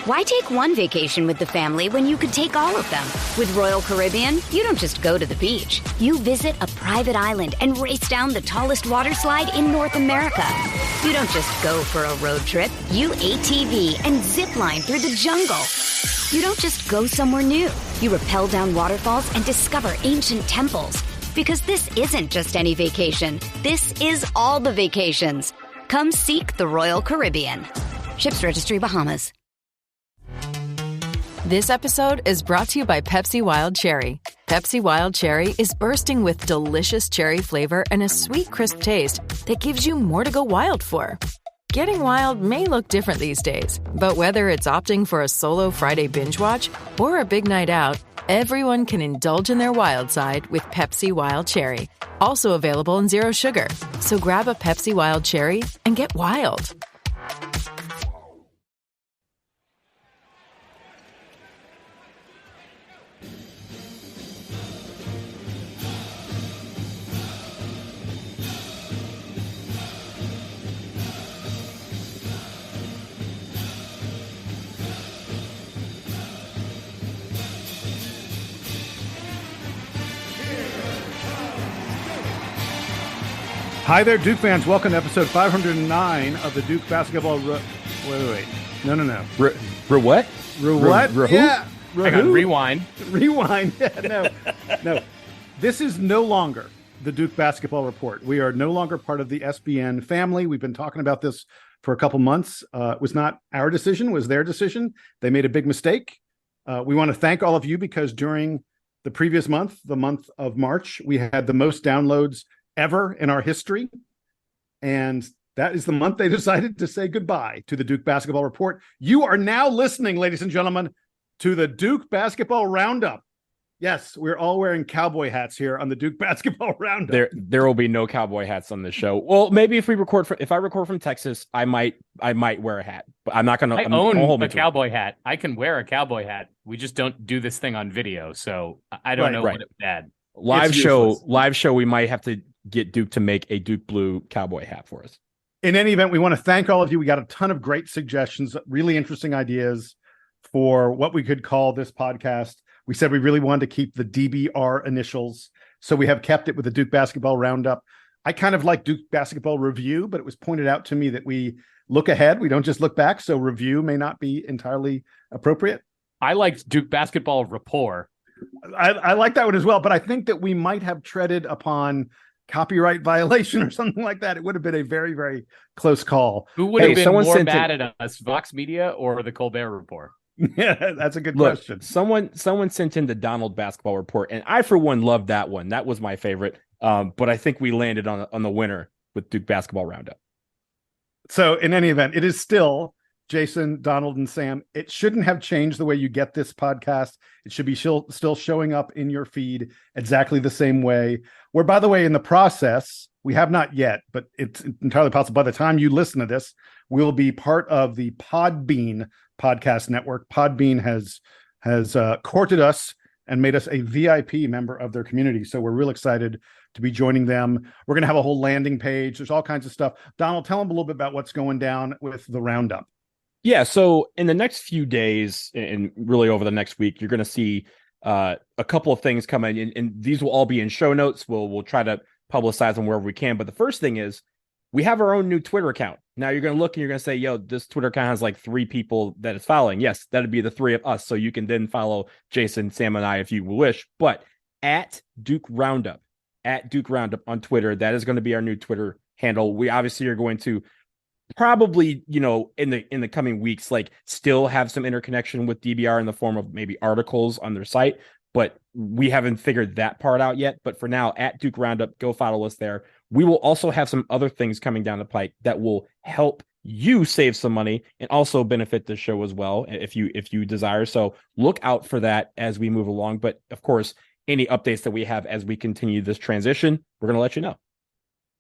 Why take one vacation with the family when you could take all of them? With Royal Caribbean, you don't just go to the beach. You visit a private island and race down the tallest water slide in North America. You don't just go for a road trip. You ATV and zip line through the jungle. You don't just go somewhere new. You rappel down waterfalls and discover ancient temples. Because this isn't just any vacation. This is all the vacations. Come seek the Royal Caribbean. Ships Registry, Bahamas. This episode is brought to you by Pepsi Wild Cherry. Pepsi Wild Cherry is bursting with delicious cherry flavor and a sweet, crisp taste that gives you more to go wild for. Getting wild may look different these days, but whether it's opting for a solo Friday binge watch or a big night out, everyone can indulge in their wild side with Pepsi Wild Cherry. Also available in Zero Sugar. So grab a Pepsi Wild Cherry and get wild. Hi there, Duke fans. Welcome to episode 509 of the Duke Basketball... Wait. No. What? What? Yeah. Hang on, rewind. Rewind. Yeah, no. This is no longer the Duke Basketball Report. We are no longer part of the SBN family. We've been talking about this for a couple months. It was not our decision. It was their decision. They made a big mistake. We want to thank all of you because during the previous month, the month of March, we had the most downloads ever in our history. And that is the month they decided to say goodbye to the Duke Basketball Report. You are now listening, ladies and gentlemen, to the Duke Basketball Roundup. Yes, we're all wearing cowboy hats here on the Duke Basketball Roundup. There will be no cowboy hats on this show. Well, maybe if I record from Texas, I might wear a hat, but I'm not going to. I own a cowboy hat. I can wear a cowboy hat. We just don't do this thing on video, so I don't know what it would add. Live show. We might have to get Duke to make a Duke blue cowboy hat for us. In any event, we want to thank all of you. We got a ton of great suggestions, really interesting ideas for what we could call this podcast. We said we really wanted to keep the DBR initials, so we have kept it with the Duke Basketball Roundup. I kind of like Duke Basketball Review, but it was pointed out to me that we look ahead. We don't just look back, so review may not be entirely appropriate. I liked Duke Basketball Rapport. I like that one as well, but I think that we might have treaded upon copyright violation or something like that. It would have been a very, very close call. Who would have been more mad at us, Vox Media or the Colbert Report? Yeah, that's a good question. Someone sent in the Donald Basketball Report, and I, for one, loved that one. That was my favorite. But I think we landed on the winner with Duke Basketball Roundup. So in any event, it is still Jason, Donald, and Sam. It shouldn't have changed the way you get this podcast. It should be still showing up in your feed exactly the same way. Where, by the way, in the process, we have not yet, but it's entirely possible by the time you listen to this, we'll be part of the Podbean podcast network. Podbean has courted us and made us a VIP member of their community. So we're real excited to be joining them. We're going to have a whole landing page. There's all kinds of stuff. Donald, tell them a little bit about what's going down with the Roundup. Yeah, so in the next few days and really over the next week, you're going to see a couple of things coming, and these will all be in show notes. We'll try to publicize them wherever we can. But the first thing is we have our own new Twitter account. Now you're going to look and you're going to say, yo, this Twitter account has like 3 people that it's following. Yes, that'd be the 3 of us. So you can then follow Jason, Sam, and I if you wish. But at Duke Roundup on Twitter, that is going to be our new Twitter handle. We obviously are going to probably, in the coming weeks, like still have some interconnection with DBR in the form of maybe articles on their site, but we haven't figured that part out yet. But for now, at Duke Roundup, go follow us there. We will also have some other things coming down the pike that will help you save some money and also benefit the show as well, if you desire. So look out for that as we move along. But of course, any updates that we have as we continue this transition, we're going to let you know.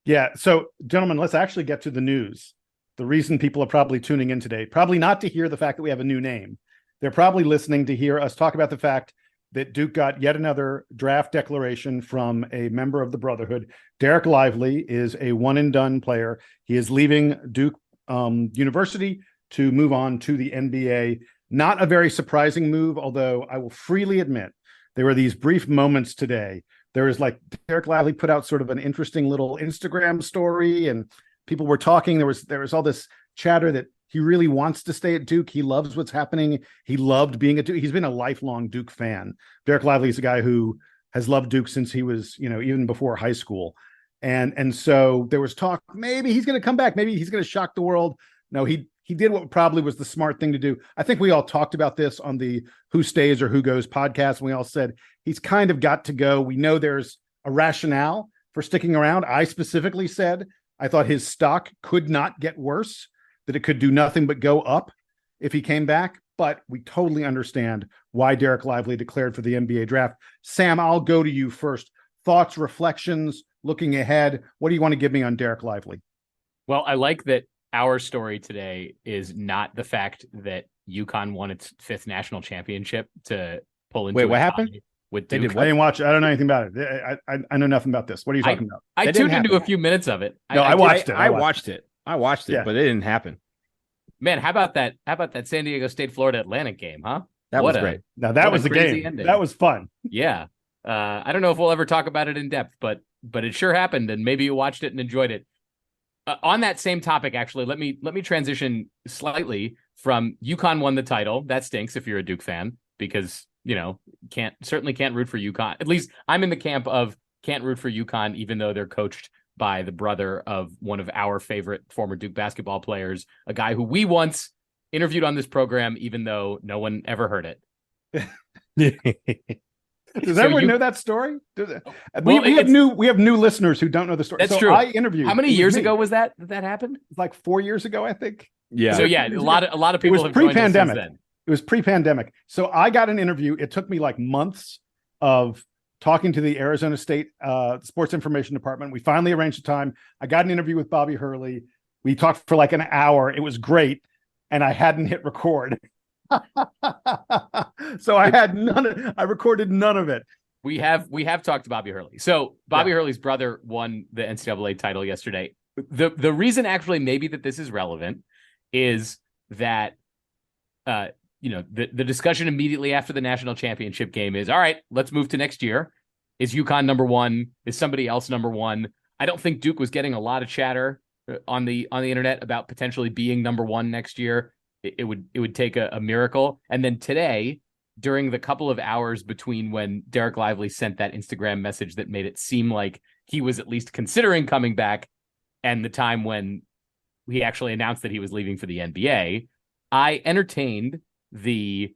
Yeah. So gentlemen, let's actually get to the news. The reason people are probably tuning in today, probably not to hear the fact that we have a new name. They're probably listening to hear us talk about the fact that Duke got yet another draft declaration from a member of the Brotherhood. Dereck Lively is a one-and-done player. He is leaving Duke University to move on to the NBA. Not a very surprising move, although I will freely admit there were these brief moments today. There was like Dereck Lively put out sort of an interesting little Instagram story, and people were talking. There was all this chatter that he really wants to stay at Duke. He loves what's happening. He loved being at Duke. He's been a lifelong Duke fan. Dereck Lively is a guy who has loved Duke since he was, even before high school. And so there was talk, maybe he's going to come back. Maybe he's going to shock the world. No, he did what probably was the smart thing to do. I think we all talked about this on the Who Stays or Who Goes podcast. And we all said he's kind of got to go. We know there's a rationale for sticking around. I specifically said I thought his stock could not get worse, that it could do nothing but go up if he came back. But we totally understand why Dereck Lively declared for the NBA draft. Sam, I'll go to you first. Thoughts, reflections, looking ahead. What do you want to give me on Dereck Lively? Well, I like that our story today is not the fact that UConn won its 5th national championship to pull into. Wait, what happened? With Duke. I didn't watch it. I don't know anything about it. I know nothing about this. What are you talking about? I tuned into a few minutes of it. No, I watched it. I watched it, yeah. But it didn't happen. Man, how about that San Diego State Florida Atlantic game, huh? That was great. Now that was the game. Ending. That was fun. Yeah. I don't know if we'll ever talk about it in depth, but it sure happened, and maybe you watched it and enjoyed it. On that same topic, actually, let me transition slightly from UConn won the title. That stinks if you're a Duke fan, because certainly can't root for UConn. At least I'm in the camp of can't root for UConn, even though they're coached by the brother of one of our favorite former Duke basketball players, a guy who we once interviewed on this program, even though no one ever heard it. Does everyone know that story? We have new listeners who don't know the story. That's true. I interviewed. How many years ago was that happened? It's like 4 years ago, I think. Yeah. So yeah, a lot of people have pre-pandemic. Joined us since then. It was pre-pandemic. So I got an interview. It took me like months of talking to the Arizona State Sports Information Department. We finally arranged a time. I got an interview with Bobby Hurley. We talked for like an hour. It was great, and I hadn't hit record. So I recorded none of it. We have talked to Bobby Hurley. So Bobby Hurley's brother won the NCAA title yesterday. The reason actually maybe that this is relevant is that the discussion immediately after the national championship game is, all right, let's move to next year. Is UConn number one? Is somebody else number one? I don't think Duke was getting a lot of chatter on the internet about potentially being number one next year. It would take a miracle. And then today, during the couple of hours between when Dereck Lively sent that Instagram message that made it seem like he was at least considering coming back, and the time when he actually announced that he was leaving for the NBA, I entertained the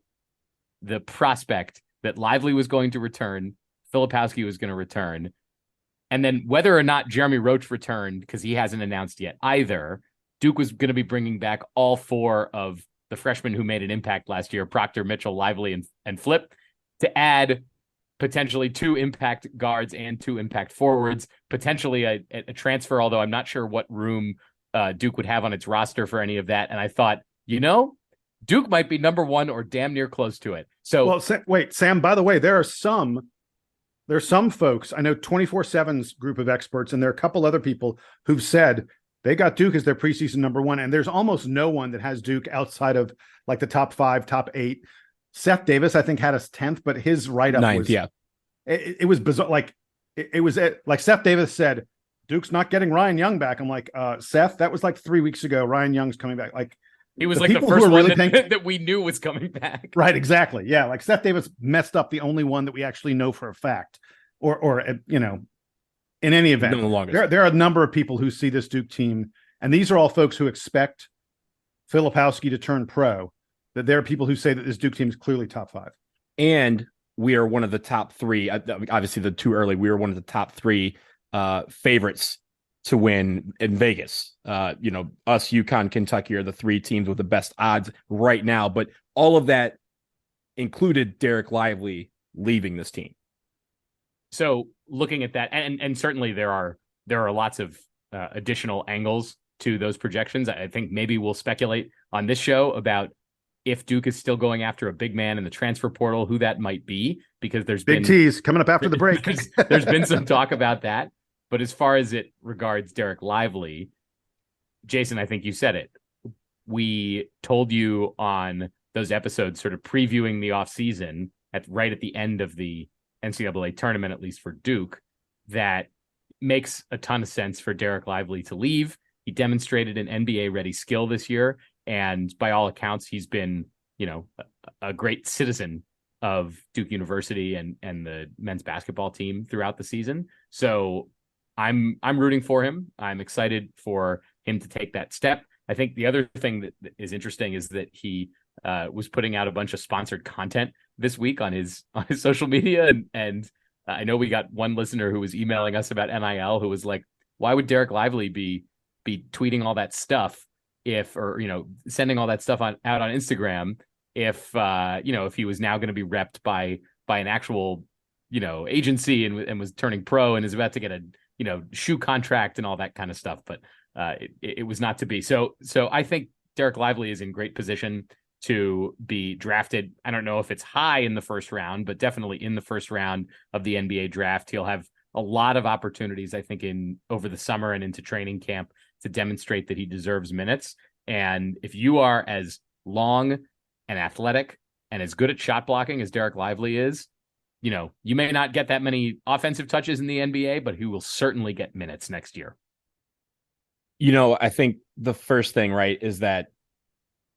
prospect that Lively was going to return, Filipowski was going to return, and then whether or not Jeremy Roach returned, because he hasn't announced yet either, Duke was going to be bringing back all 4 of the freshmen who made an impact last year, Proctor, Mitchell, Lively, and Flip, to add potentially 2 impact guards and 2 impact forwards, potentially a transfer, although I'm not sure what room Duke would have on its roster for any of that. And I thought, Duke might be number one or damn near close to it. So, well, wait, Sam, by the way, there's some folks, I know 24/7's group of experts, and there are a couple other people who've said they got Duke as their preseason number one, and there's almost no one that has Duke outside of like the top 5, top 8. Seth Davis, I think, had us 10th, but his write-up 9th, was, yeah. It was bizarre. Like it was like Seth Davis said, Duke's not getting Ryan Young back. I'm like, Seth, that was like 3 weeks ago. Ryan Young's coming back. Like he was like the first one really that we knew was coming back. Right, exactly. Yeah, like Seth Davis messed up the only one that we actually know for a fact, or in any event, there are a number of people who see this Duke team, and these are all folks who expect Filipowski to turn pro, that there are people who say that this Duke team is clearly top 5. And we are one of the top 3. Obviously, the too early. We are one of the top 3 favorites to win in Vegas. Us, UConn, Kentucky are the 3 teams with the best odds right now. But all of that included Dereck Lively leaving this team. So looking at that, and certainly there are lots of additional angles to those projections. I think maybe we'll speculate on this show about if Duke is still going after a big man in the transfer portal, who that might be, because there's big tease coming up after the break. There's been some talk about that. But as far as it regards Dereck Lively, Jason, I think you said it. We told you on those episodes sort of previewing the offseason right at the end of the NCAA tournament, at least for Duke, that makes a ton of sense for Dereck Lively to leave. He demonstrated an NBA-ready skill this year, and by all accounts, he's been, a great citizen of Duke University and the men's basketball team throughout the season. So I'm rooting for him. I'm excited for him to take that step. I think the other thing that is interesting is that he was putting out a bunch of sponsored content this week on his social media, and I know we got one listener who was emailing us about NIL who was like, "Why would Dereck Lively be tweeting all that stuff sending all that stuff out on Instagram if he was now going to be repped by an actual agency and was turning pro and is about to get a shoe contract and all that kind of stuff?" But it was not to be. So I think Dereck Lively is in great position to be drafted. I don't know if it's high in the first round, but definitely in the first round of the NBA draft. He'll have a lot of opportunities, I think, over the summer and into training camp to demonstrate that he deserves minutes. And if you are as long and athletic and as good at shot blocking as Dereck Lively is, you may not get that many offensive touches in the NBA, but he will certainly get minutes next year. I think the first thing, right, is that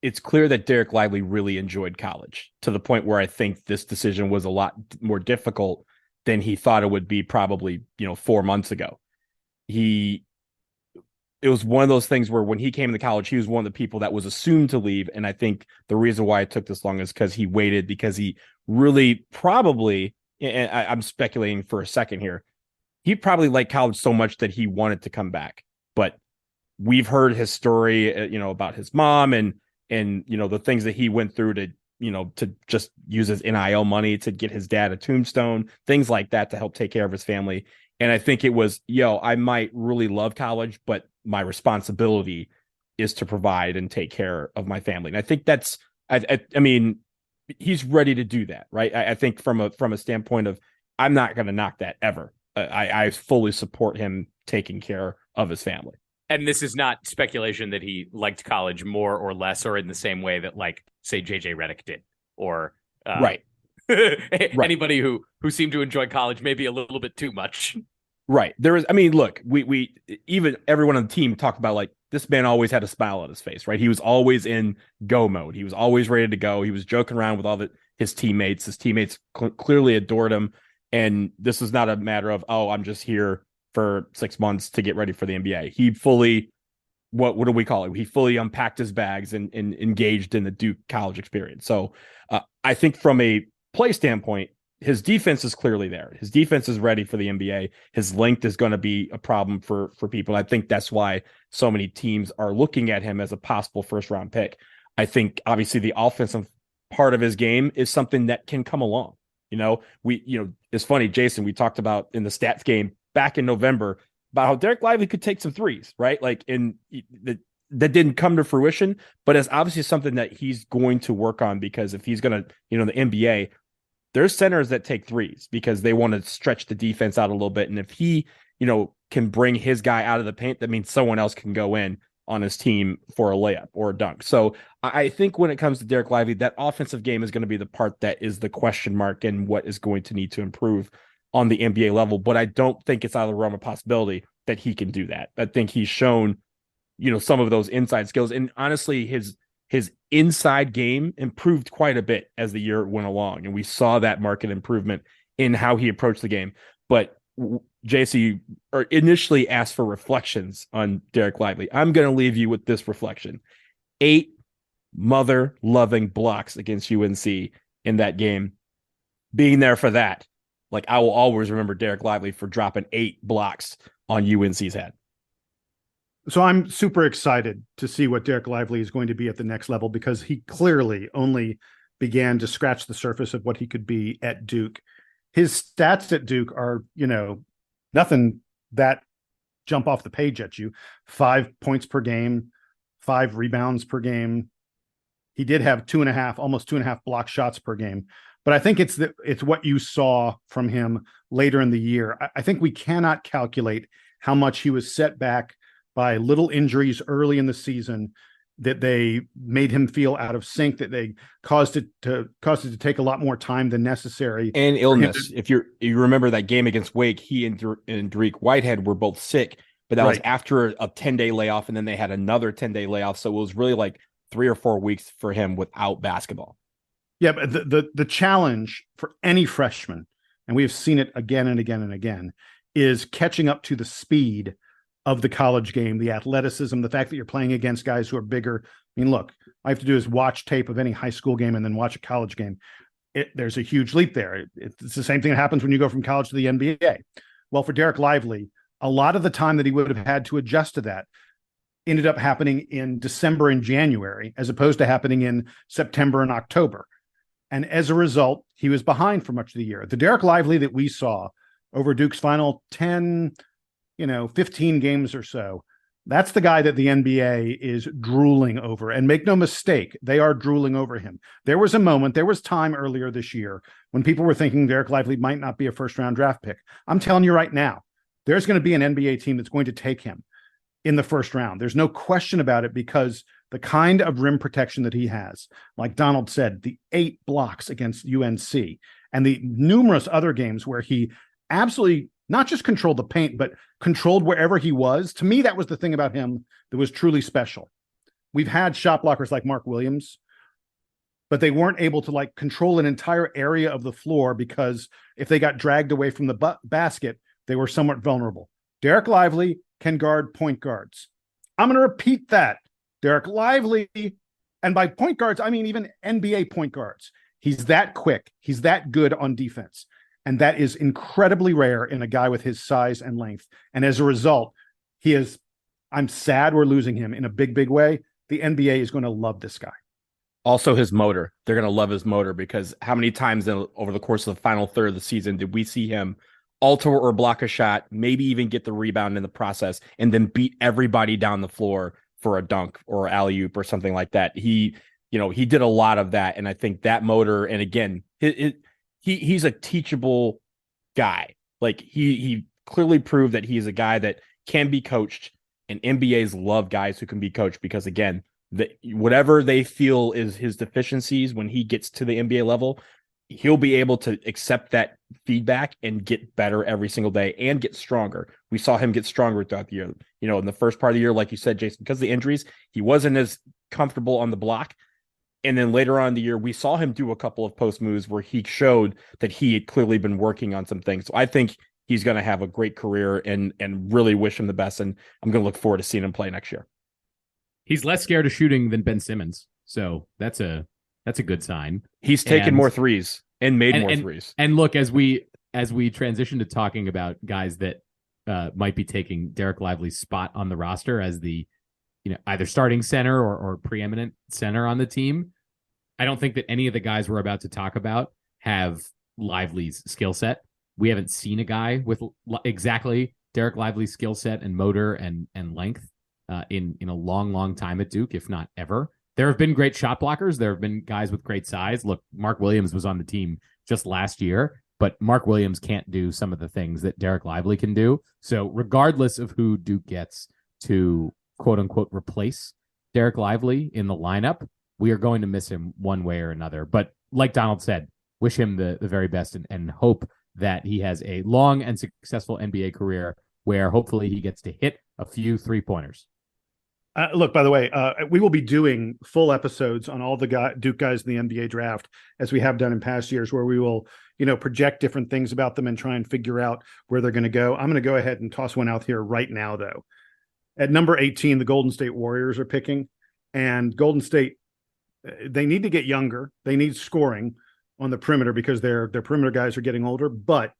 it's clear that Dereck Lively really enjoyed college to the point where I think this decision was a lot more difficult than he thought it would be probably, 4 months ago. It was one of those things where when he came to college, he was one of the people that was assumed to leave. And I think the reason why it took this long is because he waited, because he really probably, and I'm speculating for a second here, he probably liked college so much that he wanted to come back. But we've heard his story, about his mom and the things that he went through to just use his NIL money to get his dad a tombstone, things like that to help take care of his family. And I think it was, I might really love college, but my responsibility is to provide and take care of my family. And I think that's, I mean, he's ready to do that, right? I think from a standpoint of, I'm not going to knock that ever. I fully support him taking care of his family. And this is not speculation that he liked college more or less, or in the same way that, like, say, JJ Redick did, or right. Anybody who seemed to enjoy college maybe a little bit too much. Right. There is, I mean, look, we even everyone on the team talked about, like, this man always had a smile on his face, right? He was always in go mode. He was always ready to go. He was joking around with all his teammates. His teammates clearly adored him. And this is not a matter of, I'm just here for 6 months to get ready for the NBA. He fully, what do we call it? He fully unpacked his bags and engaged in the Duke college experience. So I think from a play standpoint, his defense is clearly there. His defense is ready for the NBA. His length is going to be a problem for people. I think that's why so many teams are looking at him as a possible first round pick. I think obviously the offensive part of his game is something that can come along. It's funny, Jason, we talked about in the stats game back in November about how Dereck Lively could take some threes, right? Like, that didn't come to fruition, but it's obviously something that he's going to work on, because if he's going to, the NBA, there's centers that take threes because they want to stretch the defense out a little bit. And if he, can bring his guy out of the paint, that means someone else can go in on his team for a layup or a dunk. So I think when it comes to Dereck Lively, that offensive game is going to be the part that is the question mark and what is going to need to improve on the NBA level. But I don't think it's out of the realm of possibility that he can do that. I think he's shown, some of those inside skills. And honestly, his inside game improved quite a bit as the year went along. And we saw that market improvement in how he approached the game. But JC initially asked for reflections on Dereck Lively. I'm going to leave you with this reflection. 8 mother-loving blocks against UNC in that game. Being there for that, like, I will always remember Dereck Lively for dropping 8 blocks on UNC's head. So I'm super excited to see what Dereck Lively is going to be at the next level, because he clearly only began to scratch the surface of what he could be at Duke. His stats at Duke are, nothing that jump off the page at you. 5 points per game, 5 rebounds per game. He did have almost 2.5 block shots per game. But I think it's what you saw from him later in the year. I think we cannot calculate how much he was set back by little injuries early in the season. that they made him feel out of sync, that they caused it to take a lot more time than necessary, and illness. If you remember that game against Wake, he and Dereck Whitehead were both sick, but that was after a 10-day layoff, and then they had another 10-day layoff. So it was really like 3 or 4 weeks for him without basketball. Yeah, but the challenge for any freshman, and we have seen it again and again and again, is catching up to the speed of the college game, the athleticism, the fact that you're playing against guys who are bigger. I mean, look, all I have to do is watch tape of any high school game and then watch a college game. There's a huge leap there. It's the same thing that happens when you go from college to the NBA. Well, for Dereck Lively, a lot of the time that he would have had to adjust to that ended up happening in December and January, as opposed to happening in September and October. And as a result, he was behind for much of the year. The Dereck Lively that we saw over Duke's final 10, 15 games or so, that's the guy that the NBA is drooling over. And make no mistake, they are drooling over him. There was time earlier this year when people were thinking Dereck Lively might not be a first-round draft pick. I'm telling you right now, there's going to be an NBA team that's going to take him in the first round. There's no question about it, because the kind of rim protection that he has, like Donald said, the 8 blocks against UNC and the numerous other games where he absolutely not just controlled the paint, but controlled wherever he was. To me, that was the thing about him that was truly special. We've had shot blockers like Mark Williams, but they weren't able to control an entire area of the floor, because if they got dragged away from the basket, they were somewhat vulnerable. Dereck Lively can guard point guards. I'm going to repeat that. Dereck Lively, and by point guards, I mean even NBA point guards. He's that quick. He's that good on defense. And that is incredibly rare in a guy with his size and length. And as a result, I'm sad we're losing him in a big, big way. The NBA is going to love this guy. Also his motor. They're going to love his motor, because how many times over the course of the final third of the season did we see him alter or block a shot, maybe even get the rebound in the process, and then beat everybody down the floor for a dunk or alley-oop or something like that. He did a lot of that. And I think that motor, and again, he's a teachable guy. Like he clearly proved that he's a guy that can be coached, and NBAs love guys who can be coached, because again, whatever they feel is his deficiencies when he gets to the NBA level, he'll be able to accept that feedback and get better every single day and get stronger. We saw him get stronger throughout the year. In the first part of the year, like you said, Jason, because of the injuries, he wasn't as comfortable on the block. And then later on in the year, we saw him do a couple of post moves where he showed that he had clearly been working on some things. So I think he's going to have a great career, and really wish him the best. And I'm going to look forward to seeing him play next year. He's less scared of shooting than Ben Simmons. So that's a good sign. He's taken more threes and made more threes. And look, as we transition to talking about guys that might be taking Dereck Lively's spot on the roster as the either starting center or preeminent center on the team, I don't think that any of the guys we're about to talk about have Lively's skill set. We haven't seen a guy with exactly Dereck Lively's skill set and motor and length in a long, long time at Duke, if not ever. There have been great shot blockers. There have been guys with great size. Look, Mark Williams was on the team just last year, but Mark Williams can't do some of the things that Dereck Lively can do. So regardless of who Duke gets to quote unquote replace Dereck Lively in the lineup, we are going to miss him one way or another. But like Donald said, wish him the very best and hope that he has a long and successful NBA career where hopefully he gets to hit a few 3-pointers. Look, by the way, we will be doing full episodes on all the Duke guys in the NBA draft, as we have done in past years, where we will, project different things about them and try and figure out where they're going to go. I'm going to go ahead and toss one out here right now, though. At number 18, the Golden State Warriors are picking, and Golden State, they need to get younger. They need scoring on the perimeter because their perimeter guys are getting older, but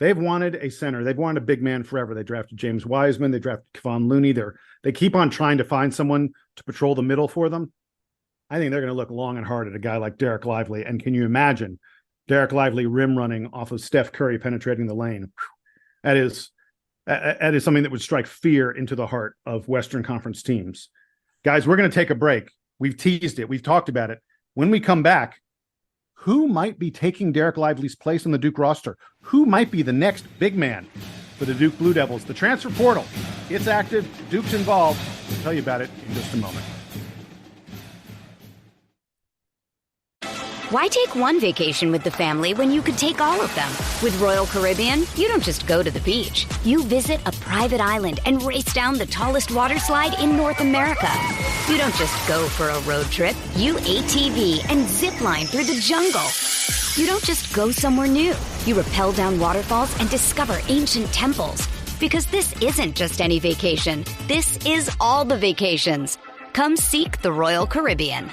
they've wanted a center. They've wanted a big man forever. They drafted James Wiseman. They drafted Kevon Looney. They keep on trying to find someone to patrol the middle for them. I think they're going to look long and hard at a guy like Dereck Lively. And can you imagine Dereck Lively rim running off of Steph Curry penetrating the lane? That is something that would strike fear into the heart of Western Conference teams. Guys, we're going to take a break. We've teased it. We've talked about it. When we come back, who might be taking Dereck Lively's place on the Duke roster? Who might be the next big man for the Duke Blue Devils? The transfer portal, it's active. Duke's involved. We'll tell you about it in just a moment. Why take one vacation with the family when you could take all of them? With Royal Caribbean, you don't just go to the beach. You visit a private island and race down the tallest water slide in North America. You don't just go for a road trip. You ATV and zip line through the jungle. You don't just go somewhere new. You rappel down waterfalls and discover ancient temples. Because this isn't just any vacation. This is all the vacations. Come seek the Royal Caribbean.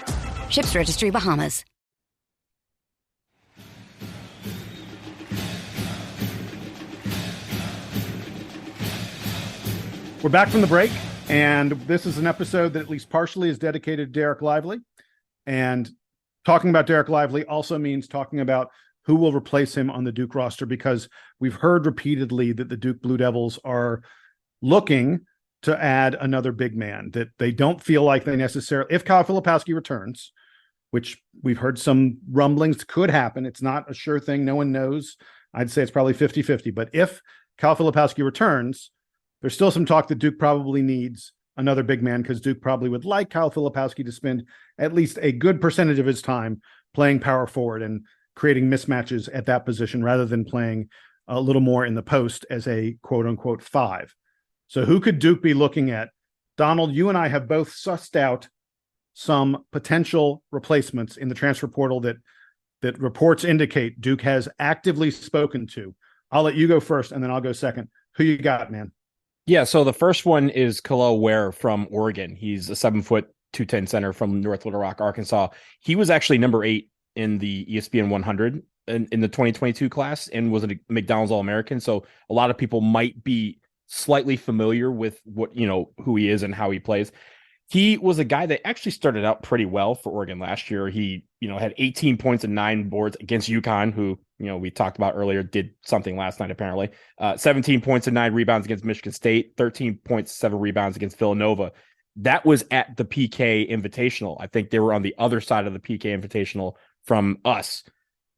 Ships Registry, Bahamas. We're back from the break, and this is an episode that at least partially is dedicated to Dereck Lively. And talking about Dereck Lively also means talking about who will replace him on the Duke roster, because we've heard repeatedly that the Duke Blue Devils are looking to add another big man, that they don't feel like they necessarily, if Kyle Filipowski returns, which we've heard some rumblings could happen. It's not a sure thing. No one knows. I'd say it's probably 50-50. But if Kyle Filipowski returns, there's still some talk that Duke probably needs another big man, because Duke probably would like Kyle Filipowski to spend at least a good percentage of his time playing power forward and creating mismatches at that position rather than playing a little more in the post as a quote unquote five. So who could Duke be looking at? Donald, you and I have both sussed out some potential replacements in the transfer portal that reports indicate Duke has actively spoken to. I'll let you go first, and then I'll go second. Who you got, man? Yeah, so the first one is Khalil Ware from Oregon. He's a 7-foot, 210 center from North Little Rock, Arkansas. He was actually number 8 in the ESPN 100 in the 2022 class and was a McDonald's All-American. So a lot of people might be slightly familiar with what, who he is and how he plays. He was a guy that actually started out pretty well for Oregon last year. He, had 18 points and 9 boards against UConn, who, we talked about earlier, did something last night, apparently. 17 points and 9 rebounds against Michigan State, 13 points, 7 rebounds against Villanova. That was at the PK Invitational. I think they were on the other side of the PK Invitational from us.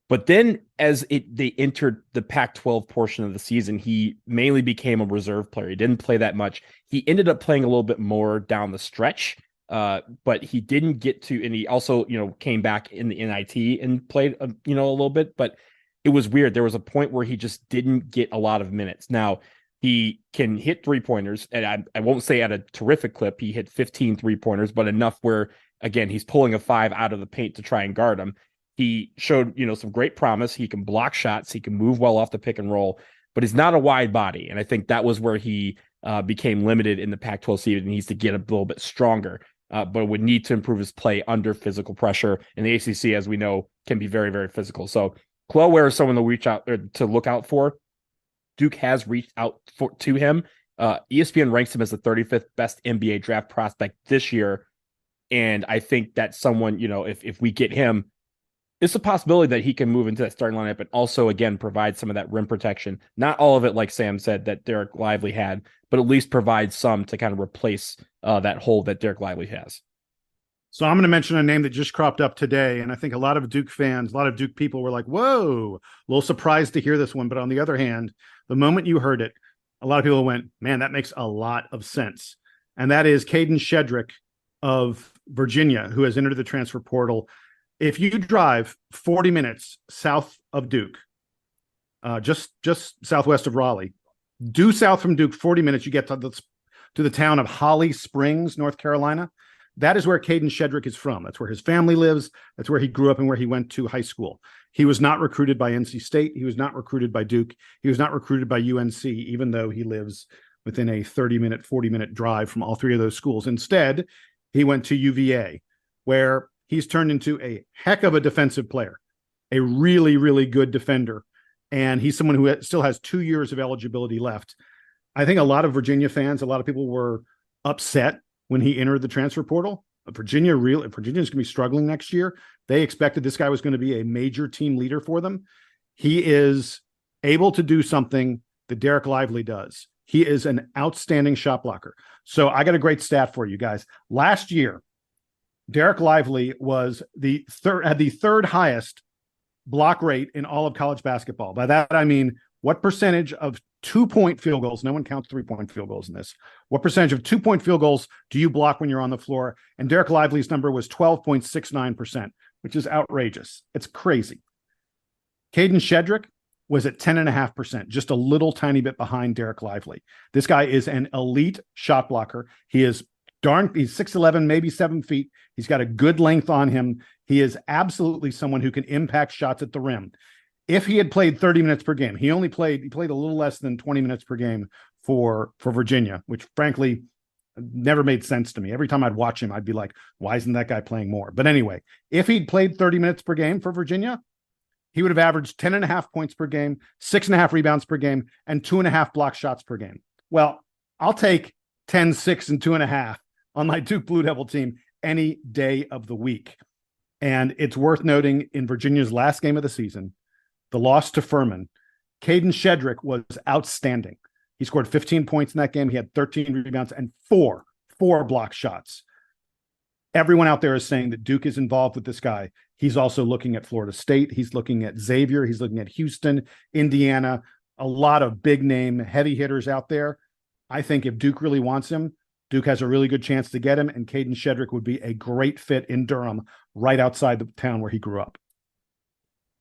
But then as they entered the Pac-12 portion of the season, he mainly became a reserve player. He didn't play that much. He ended up playing a little bit more down the stretch, but he didn't get to, and he also, came back in the NIT and played, a little bit, but it was weird. There was a point where he just didn't get a lot of minutes. Now, he can hit three-pointers, and I won't say at a terrific clip. He hit 15 three-pointers, but enough where, again, he's pulling a 5 out of the paint to try and guard him. He showed, some great promise. He can block shots. He can move well off the pick and roll, but he's not a wide body. And I think that was where he became limited in the Pac-12 season. He needs to get a little bit stronger, but would need to improve his play under physical pressure. And the ACC, as we know, can be very, very physical. So Khalil Ware is someone to reach out or to look out for. Duke has reached out to him. ESPN ranks him as the 35th best NBA draft prospect this year. And I think that's someone, if we get him, it's a possibility that he can move into that starting lineup and also, again, provide some of that rim protection. Not all of it, like Sam said, that Dereck Lively had, but at least provide some to kind of replace that hole that Dereck Lively has. So I'm going to mention a name that just cropped up today, and I think a lot of Duke fans, a lot of Duke people were like, whoa, a little surprised to hear this one. But on the other hand, the moment you heard it, a lot of people went, man, that makes a lot of sense. And that is Caden Shedrick of Virginia, who has entered the transfer portal. If you drive 40 minutes south of Duke, just southwest of Raleigh, due south from Duke, 40 minutes, you get to the town of Holly Springs, North Carolina. That is where Caden Shedrick is from. That's where his family lives. That's where he grew up and where he went to high school. He was not recruited by NC State. He was not recruited by Duke. He was not recruited by UNC, even though he lives within a 30-minute, 40-minute drive from all three of those schools. Instead, he went to UVA, where he's turned into a heck of a defensive player, a really, really good defender. And he's someone who still has 2 years of eligibility left. I think a lot of Virginia fans, a lot of people were upset when he entered the transfer portal. Virginia's going to be struggling next year. They expected this guy was going to be a major team leader for them. He is able to do something that Dereck Lively does. He is an outstanding shot blocker. So I got a great stat for you guys. Last year, Dereck Lively was had the third highest block rate in all of college basketball. By that, I mean, what percentage of 2-point field goals, no one counts 3-point field goals in this, what percentage of 2-point field goals do you block when you're on the floor? And Dereck Lively's number was 12.69%. which is outrageous. It's crazy. Caden Shedrick was at 10.5%, just a little tiny bit behind Dereck Lively. This guy is an elite shot blocker. He's 6'11", maybe 7 feet. He's got a good length on him. He is absolutely someone who can impact shots at the rim. If he had played 30 minutes per game, he played a little less than 20 minutes per game for Virginia, which frankly never made sense to me. Every time I'd watch him, I'd be like, why isn't that guy playing more? But anyway, if he'd played 30 minutes per game for Virginia, he would have averaged 10.5 points per game, 6.5 rebounds per game, and 2.5 block shots per game. Well, I'll take 10, 6, and 2.5 on my Duke Blue Devil team any day of the week. And it's worth noting, in Virginia's last game of the season, the loss to Furman, Caden Shedrick was outstanding. He scored 15 points in that game. He had 13 rebounds and four block shots. Everyone out there is saying that Duke is involved with this guy. He's also looking at Florida State. He's looking at Xavier. He's looking at Houston, Indiana, a lot of big name heavy hitters out there. I think if Duke really wants him, Duke has a really good chance to get him, and Caden Shedrick would be a great fit in Durham, right outside the town where he grew up.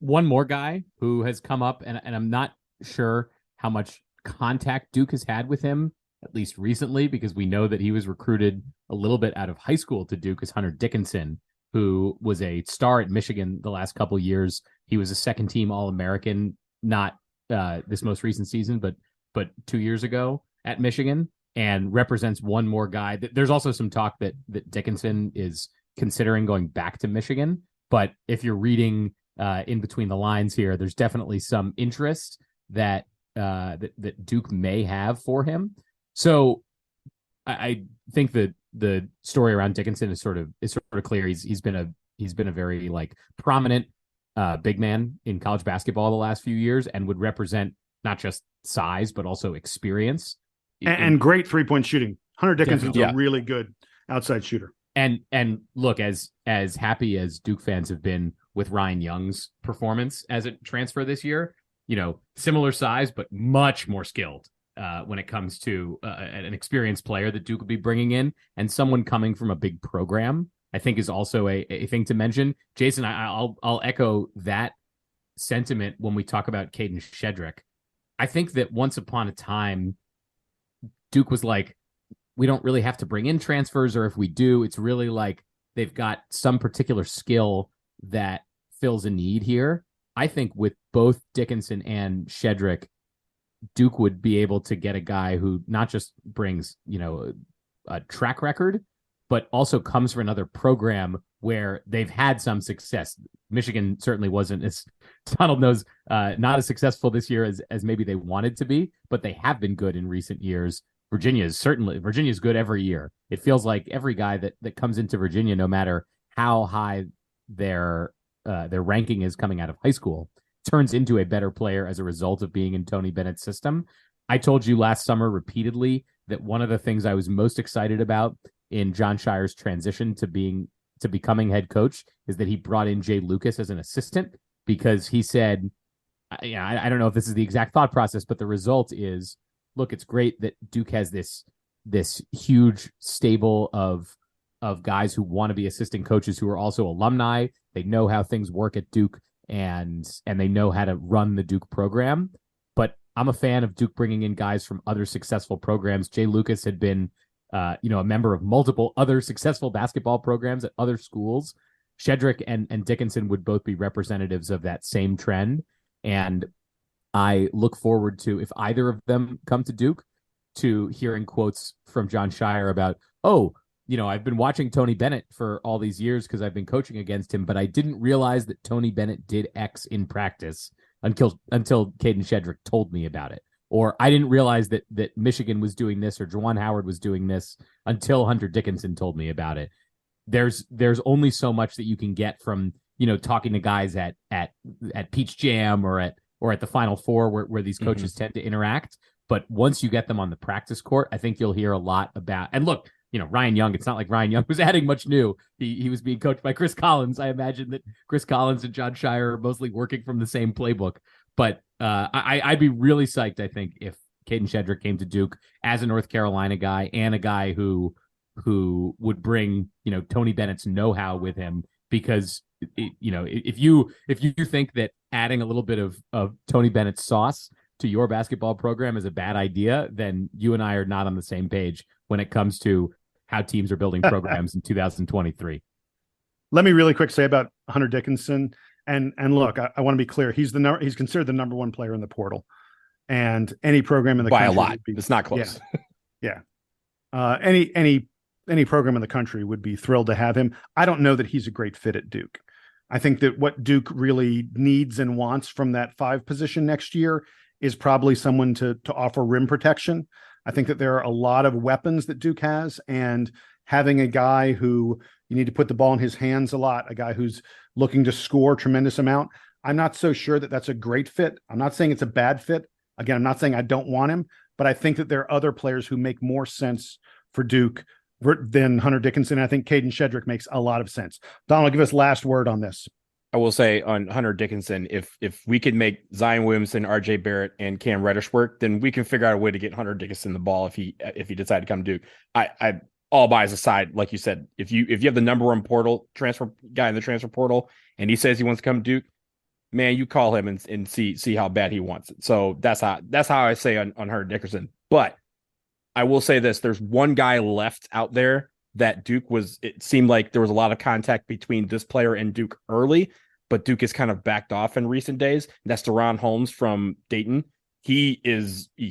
One more guy who has come up, and I'm not sure how much contact Duke has had with him, at least recently, because we know that he was recruited a little bit out of high school to Duke, is Hunter Dickinson, who was a star at Michigan the last couple of years. He was a second-team All-American, not this most recent season, but 2 years ago at Michigan, and represents one more guy. There's also some talk that Dickinson is considering going back to Michigan, but if you're reading in between the lines here, there's definitely some interest that Duke may have for him. So I think that the story around Dickinson is sort of clear. He's been a very like prominent big man in college basketball the last few years, and would represent not just size but also experience and great 3-point shooting. Hunter Dickinson's a really good outside shooter. And look, as happy as Duke fans have been with Ryan Young's performance as a transfer this year, similar size but much more skilled when it comes to an experienced player that Duke will be bringing in, and someone coming from a big program, I think is also a thing to mention. Jason, I'll echo that sentiment when we talk about Caden Shedrick. I think that once upon a time, Duke was like, we don't really have to bring in transfers, or if we do, it's really like they've got some particular skill that fills a need here. I think with both Dickinson and Shedrick, Duke would be able to get a guy who not just brings, a track record, but also comes from another program where they've had some success. Michigan certainly wasn't, as Donald knows, not as successful this year as maybe they wanted to be, but they have been good in recent years. Virginia's good every year. It feels like every guy that comes into Virginia, no matter how high their ranking is coming out of high school, turns into a better player as a result of being in Tony Bennett's system. I told you last summer repeatedly that one of the things I was most excited about in John Shire's transition to becoming head coach is that he brought in Jay Lucas as an assistant, because he said, I don't know if this is the exact thought process, but the result is, look, it's great that Duke has this huge stable of guys who want to be assistant coaches who are also alumni. They know how things work at Duke, and they know how to run the Duke program. But I'm a fan of Duke bringing in guys from other successful programs. Jay Lucas had been a member of multiple other successful basketball programs at other schools. Shedrick and Dickinson would both be representatives of that same trend. And I look forward to, if either of them come to Duke, to hearing quotes from John Shire about, I've been watching Tony Bennett for all these years because I've been coaching against him, but I didn't realize that Tony Bennett did X in practice until Caden Shedrick told me about it. Or I didn't realize that Michigan was doing this, or Juwan Howard was doing this, until Hunter Dickinson told me about it. There's only so much that you can get from, talking to guys at Peach Jam or at the Final Four where these coaches tend to interact. But once you get them on the practice court, I think you'll hear a lot about, and look, Ryan Young, it's not like Ryan Young was adding much new. He was being coached by Chris Collins. I imagine that Chris Collins and John Shire are mostly working from the same playbook. But I'd be really psyched, I think, if Caden Shedrick came to Duke as a North Carolina guy, and a guy who would bring, Tony Bennett's know-how with him, because if you think that adding a little bit of Tony Bennett's sauce to your basketball program is a bad idea, then you and I are not on the same page when it comes to how teams are building programs in 2023. Let me really quick say about Hunter Dickinson. And look, I want to be clear. He's considered the number one player in the portal, and any program in the by country a lot. It's not close. Yeah. Any program in the country would be thrilled to have him. I don't know that he's a great fit at Duke. I think that what Duke really needs and wants from that 5 position next year is probably someone to offer rim protection. I think that there are a lot of weapons that Duke has, and having a guy who you need to put the ball in his hands a lot, a guy who's looking to score a tremendous amount. I'm not so sure that that's a great fit. I'm not saying it's a bad fit. Again, I'm not saying I don't want him, but I think that there are other players who make more sense for Duke than Hunter Dickinson. I think Caden Shedrick makes a lot of sense. Donald, give us last word on this. I will say on Hunter Dickinson, if we could make Zion Williamson, RJ Barrett, and Cam Reddish work, then we can figure out a way to get Hunter Dickinson the ball if he decided to come to Duke. I all bias aside, like you said, if you have the number one portal transfer guy in the transfer portal and he says he wants to come to Duke, man, you call him and see how bad he wants it. So that's how I say on Hunter Dickinson. But I will say this: there's one guy left out there that Duke it seemed like there was a lot of contact between this player and Duke early, but Duke has kind of backed off in recent days. That's Deron Holmes from Dayton. He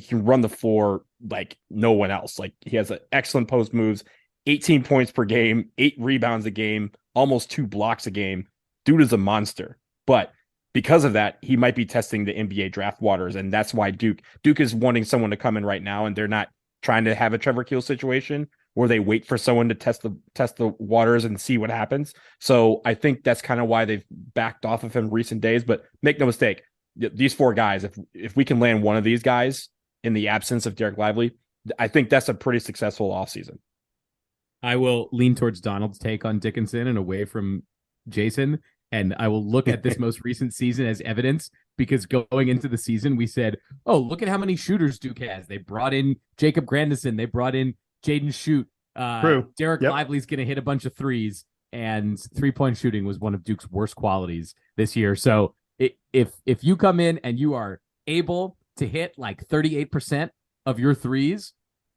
can run the floor like no one else. Like, he has an excellent post moves, 18 points per game, 8 rebounds a game, almost 2 blocks a game. Dude is a monster. But because of that, he might be testing the NBA draft waters. And that's why Duke is wanting someone to come in right now. And they're not trying to have a Trevor Keele situation where they wait for someone to test the waters and see what happens. So I think that's kind of why they've backed off of him in recent days. But make no mistake, these 4 guys, if we can land one of these guys in the absence of Dereck Lively, I think that's a pretty successful offseason. I will lean towards Donald's take on Dickinson and away from Jason. And I will look at this most recent season as evidence, because going into the season, we said, oh, look at how many shooters Duke has. They brought in Jacob Grandison. They brought in Jaden Shoot. Dereck Lively's going to hit a bunch of threes, and 3-point shooting was one of Duke's worst qualities this year. So if you come in and you are able to hit like 38% of your threes,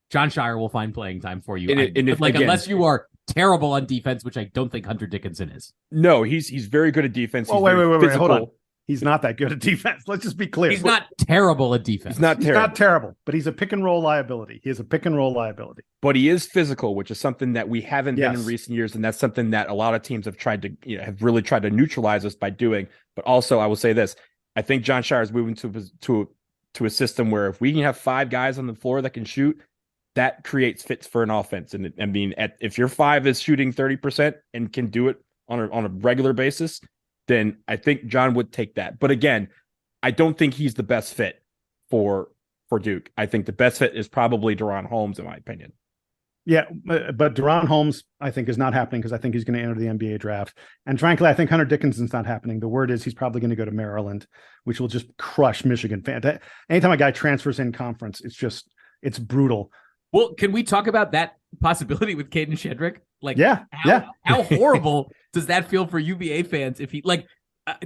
John Shire will find playing time for you. Unless you are terrible on defense, which I don't think Hunter Dickinson is. No, he's very good at defense. Oh, wait, hold on. He's not that good at defense. Let's just be clear. He's not terrible at defense. He's not terrible, but he's a pick and roll liability. He is a pick and roll liability. But he is physical, which is something that we haven't been in recent years, and that's something that a lot of teams have tried to, have really tried to neutralize us by doing. But also, I will say this: I think John Shire is moving to a system where if we can have 5 guys on the floor that can shoot, that creates fits for an offense. And I mean, if your 5 is shooting 30% and can do it on a regular basis, then I think John would take that. But again, I don't think he's the best fit for Duke. I think the best fit is probably Deron Holmes, in my opinion. Yeah, but Deron Holmes, I think, is not happening because I think he's going to enter the NBA draft. And frankly, I think Hunter Dickinson's not happening. The word is he's probably going to go to Maryland, which will just crush Michigan fans. Anytime a guy transfers in conference, it's brutal. Well, can we talk about that possibility with Caden Shedrick? How horrible does that feel for UVA fans if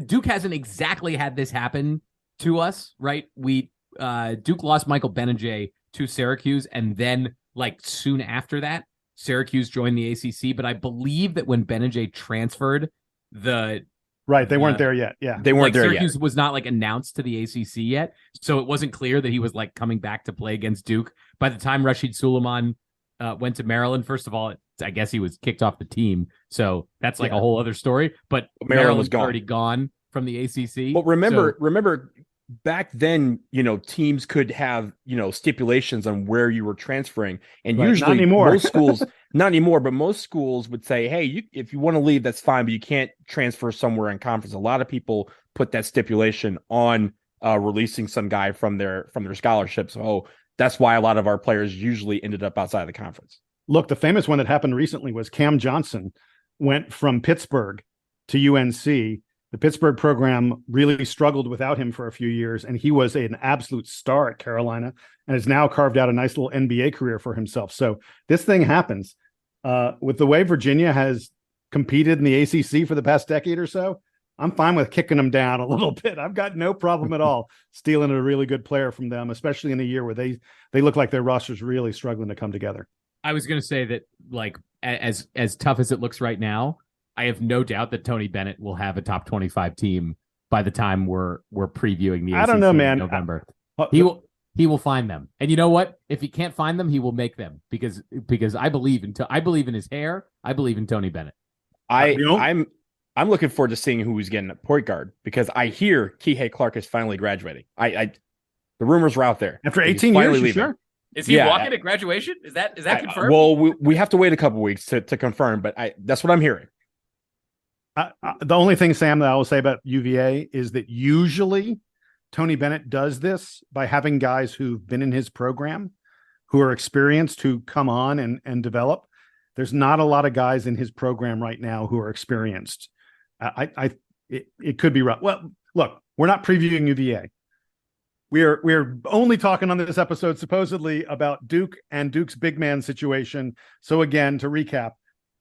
Duke hasn't exactly had this happen to us, right? Duke lost Michael Benajay to Syracuse, and then soon after that, Syracuse joined the ACC. But I believe that when Benajay transferred, they weren't there yet. Yeah, they weren't there Syracuse yet. Was not announced to the ACC yet, so it wasn't clear that he was coming back to play against Duke. By the time Rashid Suleiman went to Maryland, first of all, I guess he was kicked off the team, so that's a whole other story. But Maryland was already gone from the ACC. But remember. Back then, teams could have, stipulations on where you were transferring. And usually not anymore. Most schools, not anymore, but most schools would say, hey, if you want to leave, that's fine, but you can't transfer somewhere in conference. A lot of people put that stipulation on releasing some guy from their scholarship. So that's why a lot of our players usually ended up outside of the conference. Look, the famous one that happened recently was Cam Johnson went from Pittsburgh to UNC. The Pittsburgh program really struggled without him for a few years, and he was an absolute star at Carolina and has now carved out a nice little NBA career for himself. So this thing happens. With the way Virginia has competed in the ACC for the past decade or so, I'm fine with kicking them down a little bit. I've got no problem at all stealing a really good player from them, especially in a year where they look like their roster's really struggling to come together. I was going to say that, like, as tough as it looks right now, I have no doubt that Tony Bennett will have a top 25 team by the time we're previewing the ACC I don't know, man. in November. He will find them, and you know what? If he can't find them, he will make them because I believe in his hair. I believe in Tony Bennett. I'm looking forward to seeing who he's getting at point guard because I hear Kihei Clark is finally graduating. The rumors are out there after 18 years. Sure. Is he walking at graduation? Is that confirmed? Well, we have to wait a couple weeks to confirm, but that's what I'm hearing. The only thing, Sam, that I will say about UVA is that usually Tony Bennett does this by having guys who've been in his program, who are experienced, who come on and develop. There's not a lot of guys in his program right now who are experienced. It could be rough. Well, look, we're not previewing UVA. We're only talking on this episode supposedly about Duke and Duke's big man situation. So again, to recap,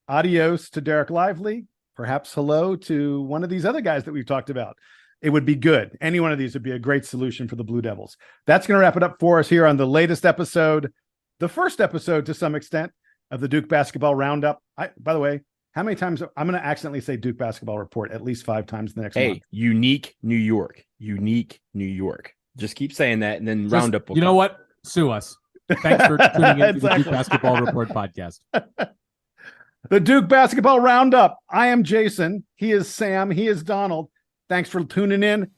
adios to Dereck Lively. Perhaps hello to one of these other guys that we've talked about. It would be good. Any one of these would be a great solution for the Blue Devils. That's going to wrap it up for us here on the latest episode, the first episode to some extent of the Duke Basketball Roundup. By the way, how many times I'm going to accidentally say Duke Basketball Report at least 5 times in the next month. Unique New York. Just keep saying that, and then Roundup will know what? Sue us. Thanks for tuning in to the Duke Basketball Report podcast. The Duke Basketball Roundup. I am Jason. He is Sam. He is Donald. Thanks for tuning in.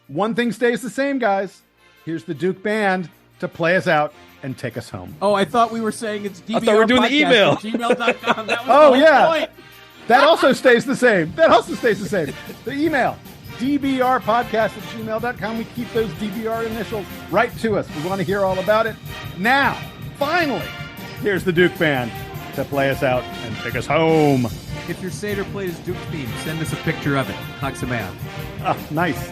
One thing stays the same, guys. Here's the Duke Band to play us out and take us home. Oh, I thought we were saying it's DBR. I thought we were doing the email. gmail.com. That was point. That also stays the same. The email, dbrpodcast@gmail.com. We keep those DBR initials right to us. We want to hear all about it. Now, finally, here's the Duke Band to play us out and take us home. If your Seder plays Duke theme, send us a picture of it. Huxaman. Nice.